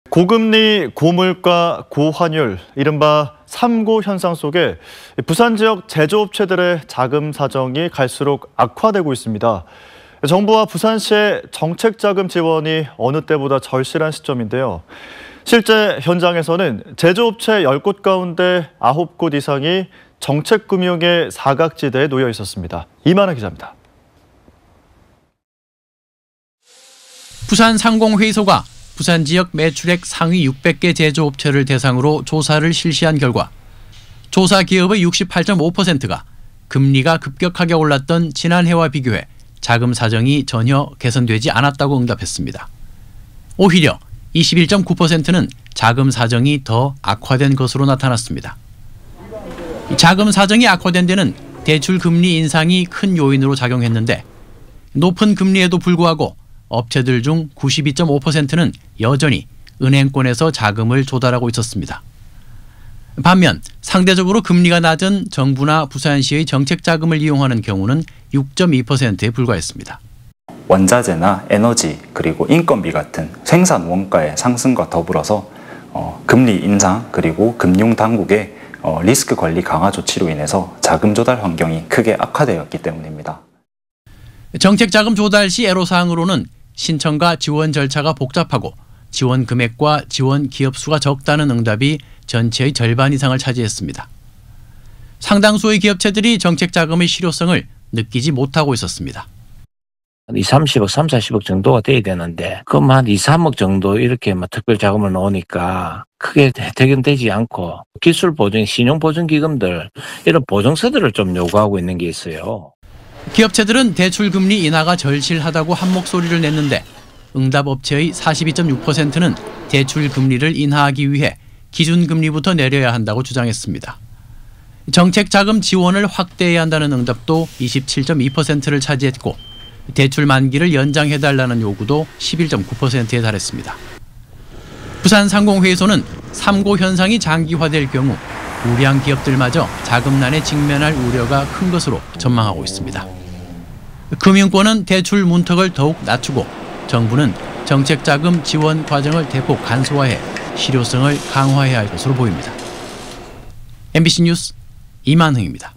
고금리, 고물가, 고환율, 이른바 3고 현상 속에 부산 지역 제조업체들의 자금 사정이 갈수록 악화되고 있습니다. 정부와 부산시의 정책자금 지원이 어느 때보다 절실한 시점인데요. 실제 현장에서는 제조업체 10곳 가운데 9곳 이상이 정책금융의 사각지대에 놓여 있었습니다. 이만하 기자입니다. 부산 상공회의소가 부산 지역 매출액 상위 600개 제조업체를 대상으로 조사를 실시한 결과 조사 기업의 68.5%가 금리가 급격하게 올랐던 지난해와 비교해 자금 사정이 전혀 개선되지 않았다고 응답했습니다. 오히려 21.9%는 자금 사정이 더 악화된 것으로 나타났습니다. 자금 사정이 악화된 데는 대출 금리 인상이 큰 요인으로 작용했는데 높은 금리에도 불구하고 업체들 중 92.5%는 여전히 은행권에서 자금을 조달하고 있었습니다. 반면 상대적으로 금리가 낮은 정부나 부산시의 정책 자금을 이용하는 경우는 6.2%에 불과했습니다. 원자재나 에너지 그리고 인건비 같은 생산 원가의 상승과 더불어서 금리 인상 그리고 금융당국의 리스크 관리 강화 조치로 인해서 자금 조달 환경이 크게 악화되었기 때문입니다. 정책 자금 조달 시 애로사항으로는 신청과 지원 절차가 복잡하고 지원 금액과 지원 기업 수가 적다는 응답이 전체의 절반 이상을 차지했습니다. 상당수의 기업체들이 정책 자금의 실효성을 느끼지 못하고 있었습니다. 2, 30억, 3, 40억 정도가 돼야 되는데 그럼 한 2, 3억 정도 이렇게 특별 자금을 넣으니까 크게 혜택은 되지 않고 기술 보증, 신용 보증 기금들 이런 보증서들을 좀 요구하고 있는 게 있어요. 기업체들은 대출 금리 인하가 절실하다고 한 목소리를 냈는데 응답 업체의 42.6%는 대출 금리를 인하하기 위해 기준금리부터 내려야 한다고 주장했습니다. 정책 자금 지원을 확대해야 한다는 응답도 27.2%를 차지했고 대출 만기를 연장해달라는 요구도 11.9%에 달했습니다. 부산 상공회의소는 3고 현상이 장기화될 경우 우량 기업들마저 자금난에 직면할 우려가 큰 것으로 전망하고 있습니다. 금융권은 대출 문턱을 더욱 낮추고 정부는 정책자금 지원 과정을 대폭 간소화해 실효성을 강화해야 할 것으로 보입니다. MBC 뉴스 이만흥입니다.